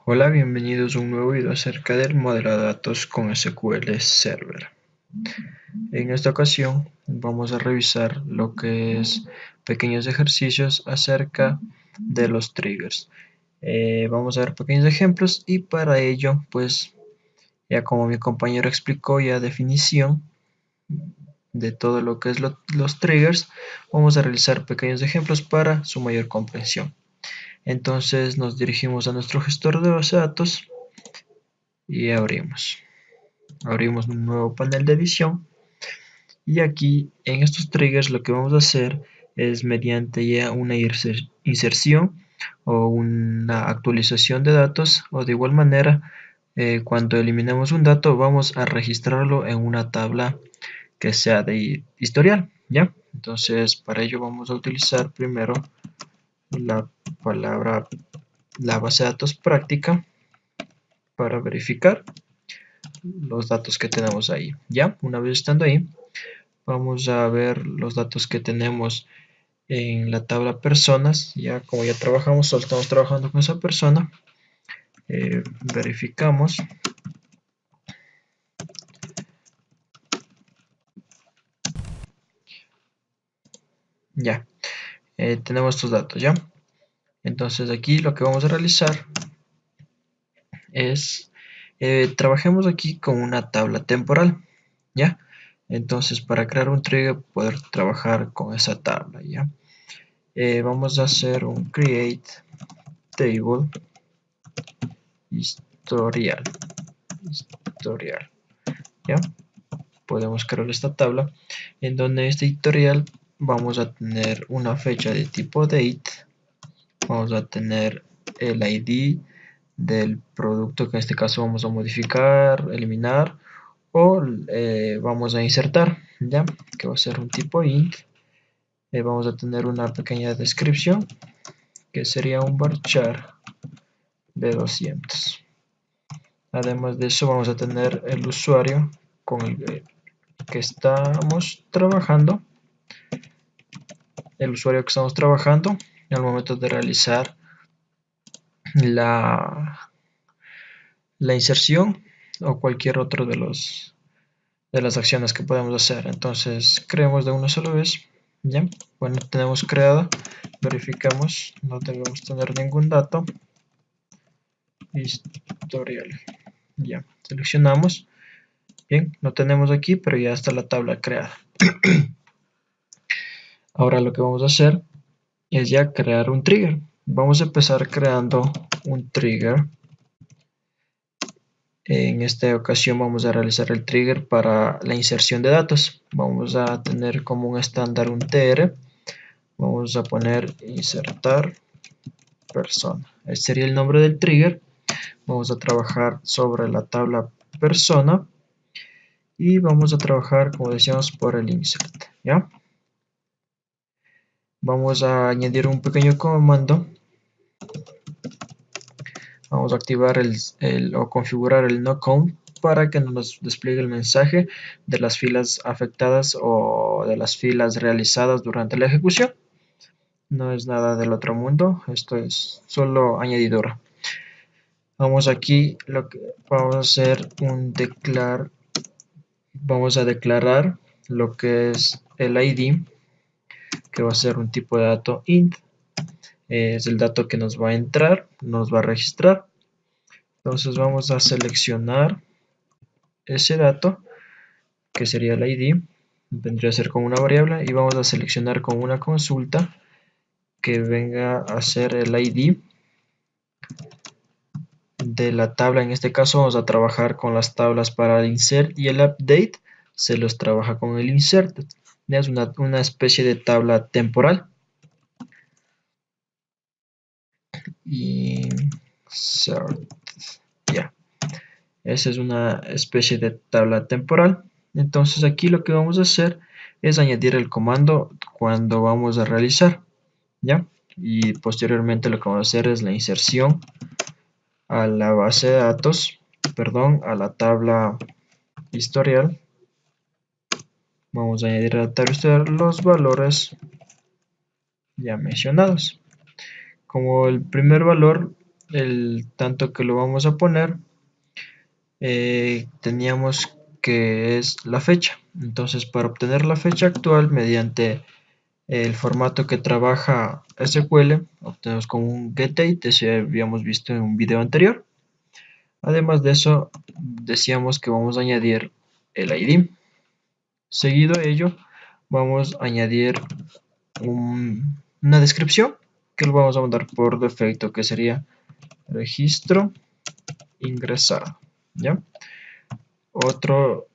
Hola, bienvenidos a un nuevo video acerca del modelo de datos con SQL Server. En esta ocasión vamos a revisar lo que es pequeños ejercicios acerca de los triggers. Vamos a ver pequeños ejemplos y para ello, pues ya como mi compañero explicó ya definición de todo lo que es los triggers, vamos a realizar pequeños ejemplos para su mayor comprensión. Entonces nos dirigimos a nuestro gestor de base de datos y abrimos un nuevo panel de edición y aquí en estos triggers lo que vamos a hacer es mediante ya una inserción o una actualización de datos, o de igual manera cuando eliminemos un dato vamos a registrarlo en una tabla que sea de historial, ¿ya? Entonces para ello vamos a utilizar primero la base de datos práctica para verificar los datos que tenemos ahí. Ya, una vez estando ahí, vamos a ver los datos que tenemos en la tabla personas. Ya como ya trabajamos, solo estamos trabajando con esa persona, verificamos. Ya, tenemos estos datos, ya. Entonces aquí lo que vamos a realizar es, trabajemos aquí con una tabla temporal, ya. Entonces para crear un trigger poder trabajar con esa tabla, ya. Vamos a hacer un create table historial, ya. Podemos crear esta tabla en donde este historial vamos a tener una fecha de tipo date, vamos a tener el ID del producto que en este caso vamos a modificar, eliminar o vamos a insertar, ya que va a ser un tipo int. Vamos a tener una pequeña descripción que sería un varchar de 200. Además de eso vamos a tener el usuario con el que estamos trabajando, al momento de realizar la inserción o cualquier otro de las acciones que podemos hacer. Entonces creemos de una sola vez, ya. Bueno, tenemos creado, verificamos, no debemos tener ningún dato. Historial, ya, seleccionamos. Bien, no tenemos aquí, pero ya está la tabla creada. Ahora lo que vamos a hacer es ya crear un trigger. Vamos a empezar creando un trigger. En esta ocasión vamos a realizar el trigger para la inserción de datos. Vamos a tener como un estándar un tr. Vamos a poner insertar persona. Este sería el nombre del trigger. Vamos a trabajar sobre la tabla persona. Y vamos a trabajar, como decíamos, por el insert, ¿ya? Vamos a añadir un pequeño comando. Vamos a activar o configurar el noCount para que nos despliegue el mensaje de las filas afectadas o de las filas realizadas durante la ejecución. No es nada del otro mundo, esto es solo añadidura. Vamos aquí, lo que vamos a hacer vamos a declarar lo que es el ID, que va a ser un tipo de dato int. Es el dato que nos va a entrar, nos va a registrar. Entonces vamos a seleccionar ese dato, que sería el ID, vendría a ser como una variable, y vamos a seleccionar con una consulta que venga a ser el ID de la tabla. En este caso vamos a trabajar con las tablas para el insert y el update, se los trabaja con el insert. Es una especie de tabla temporal. Insert, ya. Esa es una especie de tabla temporal. Entonces aquí lo que vamos a hacer es añadir el comando cuando vamos a realizar, ¿ya? Y posteriormente lo que vamos a hacer es la inserción a la base de datos, perdón, a la tabla historial. Vamos a añadir a la tabla historial los valores ya mencionados. Como el primer valor el tanto que lo vamos a poner, teníamos que es la fecha. Entonces, para obtener la fecha actual mediante el formato que trabaja SQL, obtenemos con un getDate, ese habíamos visto en un video anterior. Además de eso, decíamos que vamos a añadir el ID. Seguido a ello, vamos a añadir una descripción que lo vamos a mandar por defecto, que sería registro ingresado. ¿Ya? Otro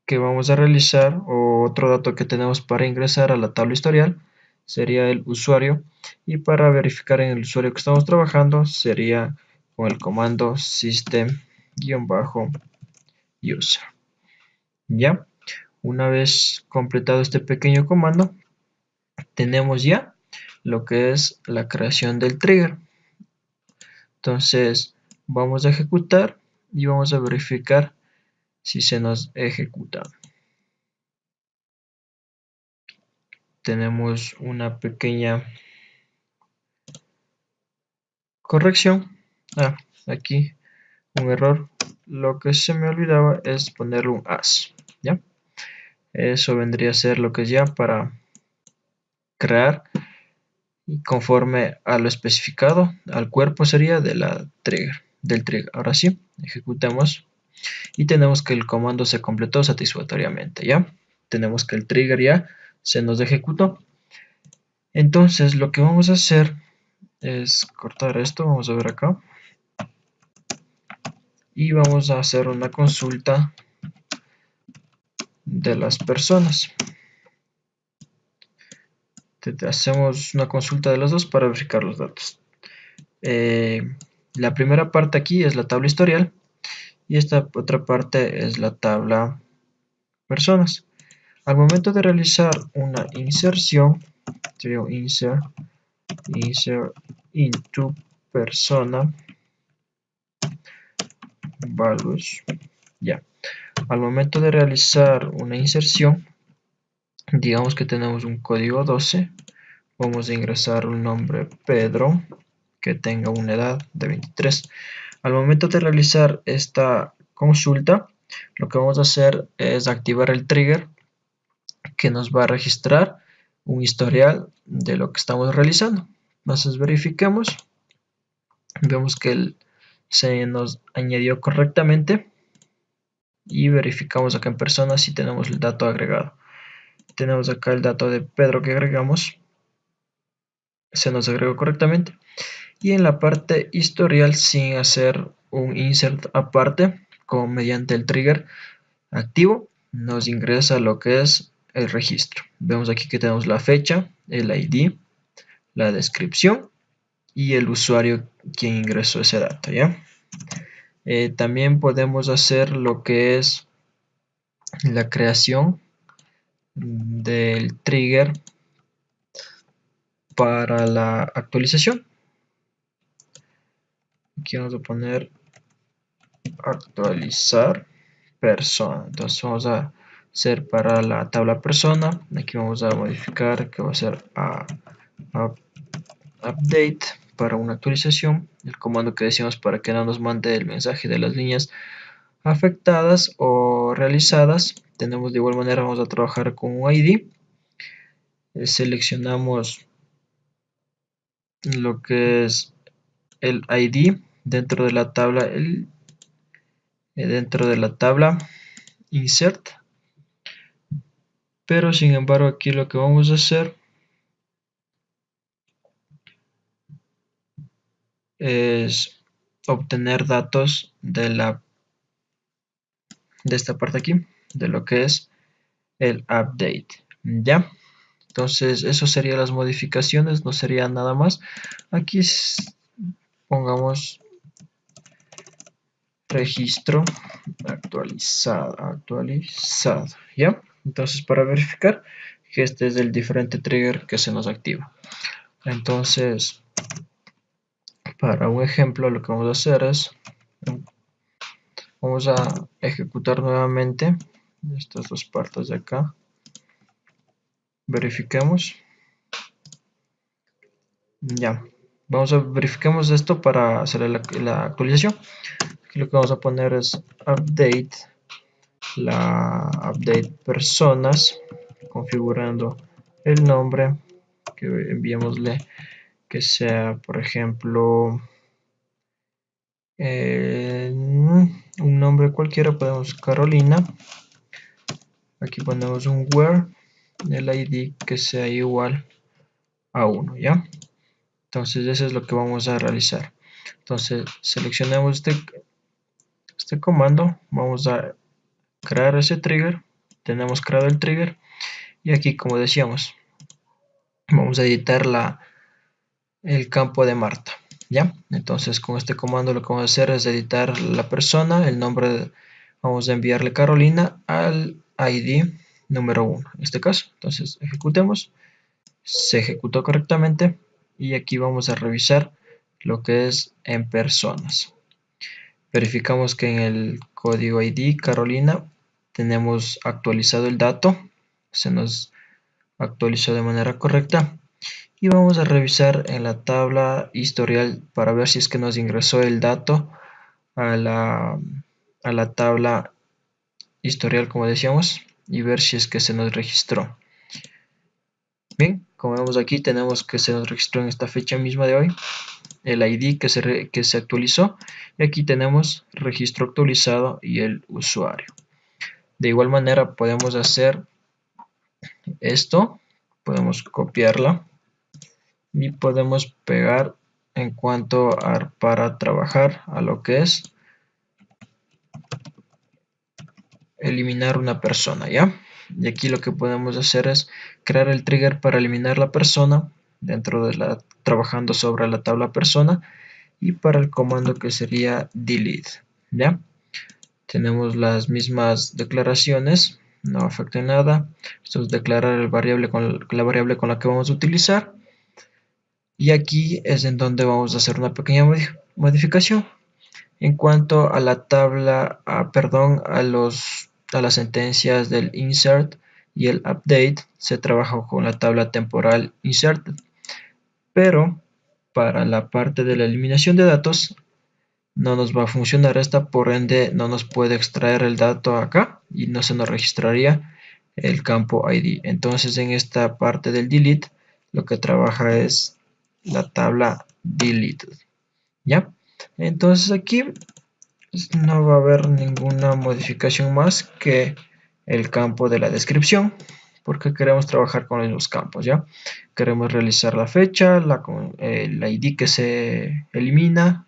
que vamos a realizar, o otro dato que tenemos para ingresar a la tabla historial, sería el usuario, y para verificar en el usuario que estamos trabajando sería con el comando system-user. ¿Ya? Una vez completado este pequeño comando, tenemos ya lo que es la creación del trigger. Entonces vamos a ejecutar y vamos a verificar si se nos ejecuta. Tenemos una pequeña corrección. Aquí un error. Lo que se me olvidaba es ponerle un as. ¿Ya? Eso vendría a ser lo que es ya para crear y conforme a lo especificado al cuerpo sería de la trigger, del trigger. Ahora sí, ejecutamos y tenemos que el comando se completó satisfactoriamente. ¿Ya? Tenemos que el trigger ya se nos ejecutó. Entonces lo que vamos a hacer es cortar esto. Vamos a ver acá. Y vamos a hacer una consulta de las personas. Hacemos una consulta de los dos para verificar los datos. La primera parte aquí es la tabla historial y esta otra parte es la tabla personas. Al momento de realizar una inserción, sería un insert into persona values. Ya. Al momento de realizar una inserción, digamos que tenemos un código 12, vamos a ingresar un nombre Pedro que tenga una edad de 23. Al momento de realizar esta consulta, lo que vamos a hacer es activar el trigger que nos va a registrar un historial de lo que estamos realizando. Entonces verifiquemos, vemos que se nos añadió correctamente y verificamos acá en persona si tenemos el dato agregado. Tenemos acá el dato de Pedro que agregamos, se nos agregó correctamente, y en la parte historial sin hacer un insert aparte mediante el trigger activo nos ingresa lo que es el registro. Vemos aquí que tenemos la fecha, el ID, la descripción y el usuario quien ingresó ese dato. ¿Ya? También podemos hacer lo que es la creación del trigger para la actualización. Aquí vamos a poner actualizar persona. Entonces vamos a hacer para la tabla persona. Aquí vamos a modificar que va a ser update para una actualización. El comando que decíamos para que no nos mande el mensaje de las líneas afectadas o realizadas. Tenemos de igual manera, vamos a trabajar con un ID. Seleccionamos lo que es el ID dentro de la tabla, insert, pero sin embargo aquí lo que vamos a hacer es obtener datos de esta parte aquí, de lo que es el update. Ya, entonces eso serían las modificaciones, no sería nada más. Aquí pongamos registro actualizado. Ya, entonces para verificar que este es el diferente trigger que se nos activa. Entonces para un ejemplo lo que vamos a hacer es vamos a ejecutar nuevamente estas dos partes de acá. Verifiquemos. Ya, verifiquemos esto para hacer la actualización. Aquí lo que vamos a poner es update, la update personas, configurando el nombre, que enviémosle que sea, por ejemplo, un nombre cualquiera, podemos Carolina. Aquí ponemos un where, el ID que sea igual a 1, ¿ya? Entonces eso es lo que vamos a realizar. Entonces seleccionemos este comando, vamos a crear ese trigger, tenemos creado el trigger y aquí, como decíamos, vamos a editar el campo de Marta, ¿ya? Entonces con este comando lo que vamos a hacer es editar la persona, el nombre, vamos a enviarle Carolina al ID número 1 en este caso. Entonces ejecutemos, se ejecutó correctamente y aquí vamos a revisar lo que es en personas. Verificamos que en el código ID Carolina tenemos actualizado el dato, se nos actualizó de manera correcta y vamos a revisar en la tabla historial para ver si es que nos ingresó el dato a la tabla historial, como decíamos, y ver si es que se nos registró. Bien, como vemos aquí tenemos que se nos registró en esta fecha misma de hoy el ID que se actualizó y aquí tenemos registro actualizado y el usuario. De igual manera podemos hacer esto, podemos copiarla y podemos pegar en cuanto a para trabajar a lo que es eliminar una persona, ¿ya? Y aquí lo que podemos hacer es crear el trigger para eliminar la persona dentro de trabajando sobre la tabla persona y para el comando que sería delete, ¿ya? Tenemos las mismas declaraciones, no afecta en nada. Esto es declarar la variable con la que vamos a utilizar. Y aquí es en donde vamos a hacer una pequeña modificación. En cuanto a la tabla, a las sentencias del insert y el update, se trabaja con la tabla temporal inserted. Pero para la parte de la eliminación de datos, no nos va a funcionar esta, por ende no nos puede extraer el dato acá y no se nos registraría el campo ID. Entonces en esta parte del delete lo que trabaja es la tabla deleted, ¿ya? Entonces aquí no va a haber ninguna modificación más que el campo de la descripción, porque queremos trabajar con los campos, ¿ya? Queremos realizar la fecha, el ID que se elimina,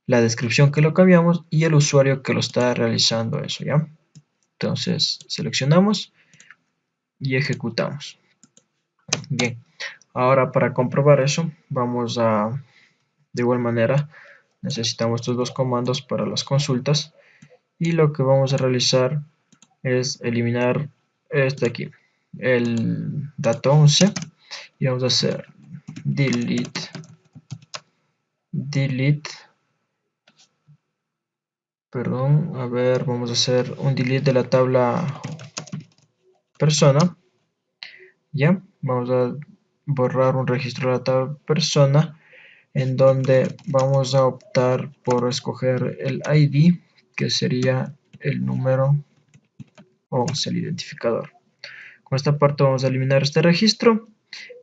la descripción que lo cambiamos y el usuario que lo está realizando eso, ¿ya? Entonces seleccionamos y ejecutamos. Bien, ahora para comprobar eso vamos a, de igual manera, necesitamos estos dos comandos para las consultas y lo que vamos a realizar es eliminar este aquí, el dato 11 y vamos a hacer delete perdón, a ver, vamos a hacer un delete de la tabla persona, ya, vamos a borrar un registro de la tabla persona en donde vamos a optar por escoger el ID que sería el número 11, el identificador. Con esta parte vamos a eliminar este registro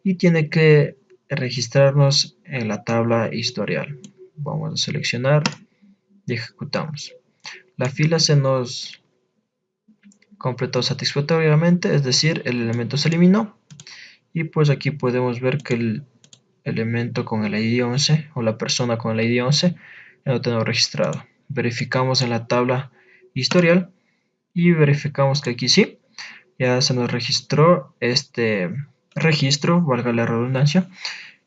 y tiene que registrarnos en la tabla historial. Vamos a seleccionar y ejecutamos. La fila se nos completó satisfactoriamente, es decir, el elemento se eliminó y pues aquí podemos ver que el elemento con el ID 11 o la persona con el ID 11 ya lo tenemos registrado. Verificamos en la tabla historial y verificamos que aquí sí, ya se nos registró este registro, valga la redundancia,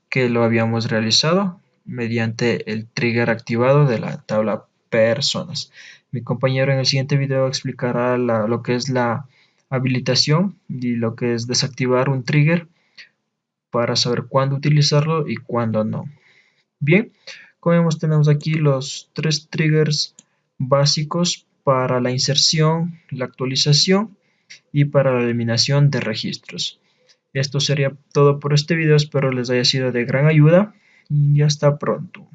que lo habíamos realizado mediante el trigger activado de la tabla personas. Mi compañero en el siguiente video explicará lo que es la habilitación y lo que es desactivar un trigger para saber cuándo utilizarlo y cuándo no. Bien, como vemos tenemos aquí los tres triggers básicos para la inserción, la actualización y para la eliminación de registros. Esto sería todo por este video, espero les haya sido de gran ayuda. y hasta pronto.